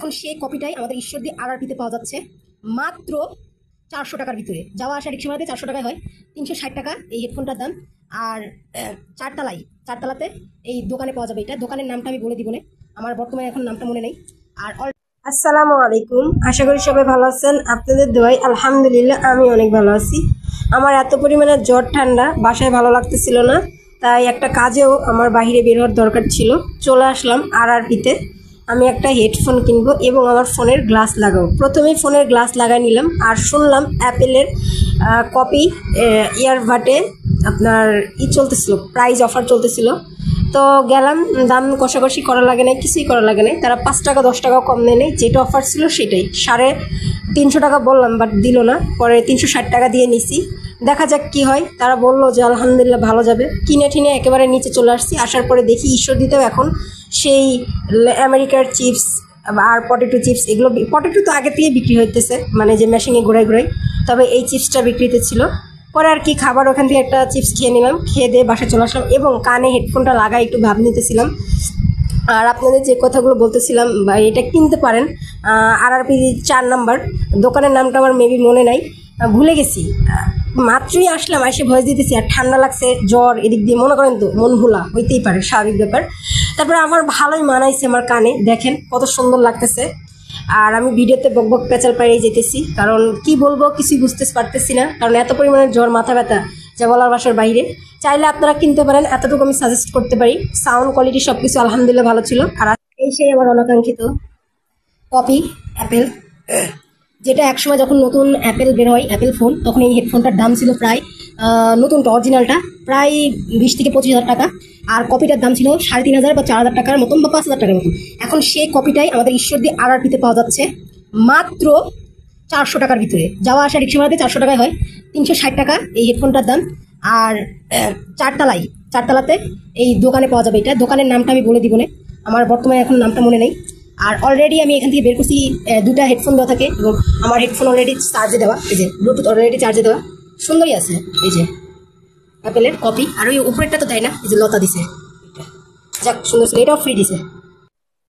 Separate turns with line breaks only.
এখন সেই কপিটাই আমাদের ঈশ্বরদী আরআরপিতে পাওয়া যাচ্ছে মাত্র 400 টাকার ভিতরে। যাওয়া আসা রিক্সা ভাড়াতে 400 টাকায় হয়, 360 টাকা এই হেডফোনটার দাম। আর চারতলাতে এই দোকানে পাওয়া যাবে। এটা দোকানের নামটা আমি বলে দিব না, আমার বর্তমানে এখন নামটা মনে নেই। আর আসসালামু আলাইকুম, আশা করি সবাই ভালো আছেন। আপনাদের দোয়ায় আলহামদুলিল্লাহ আমি অনেক ভালো আছি। আমার এত পরিমাণে জ্বর ঠান্ডা, বাসায় ভালো লাগতেছিল না, তাই একটা কাজেও আমার বাইরে বের হওয়ার দরকার ছিল। চলে আসলাম আরআরপিতে। আমি একটা হেডফোন কিনবো এবং আমার ফোনের গ্লাস লাগাবো। প্রথমেই ফোনের গ্লাস লাগাই নিলাম, আর শুনলাম অ্যাপেলের কপি ইয়ারবাডে আপনার চলতেছিল, প্রাইজ অফার চলতেছিল। তো গেলাম, দাম কষাকষি করা লাগে নাই, কিছুই করা লাগে নাই। তারা 5 টাকা 10 টাকাও কম নেয় নাই, যেটা অফার ছিল সেটাই। 350 টাকা বললাম, বাট দিল না। পরে 360 টাকা দিয়ে নিছি, দেখা যাক কি হয়। তারা বললো যে আলহামদুলিল্লাহ ভালো যাবে। কিনে ঠিনে একেবারে নিচে চলে আসছি। আসার পরে দেখি ঈশ্বরদীতেও এখন সেই আমেরিকার চিপস আর পটেটো চিপস, এগুলো পটেটো তো আগে থেকে বিক্রি হইতেছে, মানে যে মেশিনে ঘোরায়, তবে এই চিপসটা বিক্রিতে ছিল। পরে আর কি খাবার ওখান থেকে একটা চিপস খেয়ে নিলাম, খেয়ে দিয়ে বাসায় চলে আসলাম এবং কানে হেডফোনটা লাগাই একটু ভাব নিতেছিলাম। আর আপনাদের যে কথাগুলো বলতেছিলাম, বা এটা কিনতে পারেন আরআরপি 4 নাম্বার, দোকানের নামটা আমার মেবি মনে নাই, ভুলে গেছি। মাত্রই আসলাম, এসে ভয়েস দিতেছি, আর ঠান্ডা লাগছে, জ্বর, এদিক দিয়ে মনে করেন তো মন ভোলা হইতেই পারে, স্বাভাবিক ব্যাপার। তারপরে আমার ভালোই মানাইছে আমার কানে, দেখেন কত সুন্দর লাগতেছে। আর আমি ভিডিওতে বকবক পেঁচাল পাড়িয়ে যেতেছি, কারণ কি বলবো কিছুই বুঝতে পারতেছি না, কারণ এত পরিমাণে জ্বর, মাথা ব্যথা, যা বলার বাসার বাইরে। চাইলে আপনারা কিনতে পারেন, এতটুকু আমি সাজেস্ট করতে পারি। সাউন্ড কোয়ালিটি সব কিছু আলহামদুলিল্লাহ ভালো ছিল। আর এই সেই আমার অনাকাঙ্ক্ষিত কপি অ্যাপেল, যেটা একসময় যখন নতুন অ্যাপেল বের হয়, অ্যাপেল ফোন, তখন এই হেডফোনটার দাম ছিল প্রায় নতুনটা অরিজিনালটা প্রায় 20 থেকে 25 হাজার টাকা, আর কপিটার দাম ছিল 3,500 বা 4,000 টাকার মতন, বা 5,000 টাকার মতন। এখন সেই কপিটাই আমাদের ঈশ্বরদী আরআরপিতে পাওয়া যাচ্ছে মাত্র 400 টাকার ভিতরে। যাওয়া আসা রিক্সা ভাড়াতে 400 টাকায় হয়, 360 টাকা এই হেডফোনটার দাম। আর চারতলাতে এই দোকানে পাওয়া যাবে। এটা দোকানের নামটা আমি বলে দিব না, আমার বর্তমানে এখন নামটা মনে নেই। আর অলরেডি আমি এখান থেকে বের করছি, 2টা হেডফোন দেওয়া থাকে এবং আমার হেডফোন অলরেডি চার্জে দেওয়া, এই যে ব্লুটুথ অলরেডি চার্জে দেওয়া, সুন্দরই আছে। এই যে অ্যাপেলের কপি, আর ওই উপরেরটা তো দেয় না, এই যে লতা দিছে, যাক সুন্দর ছিল, এটাও ফ্রি দিছে।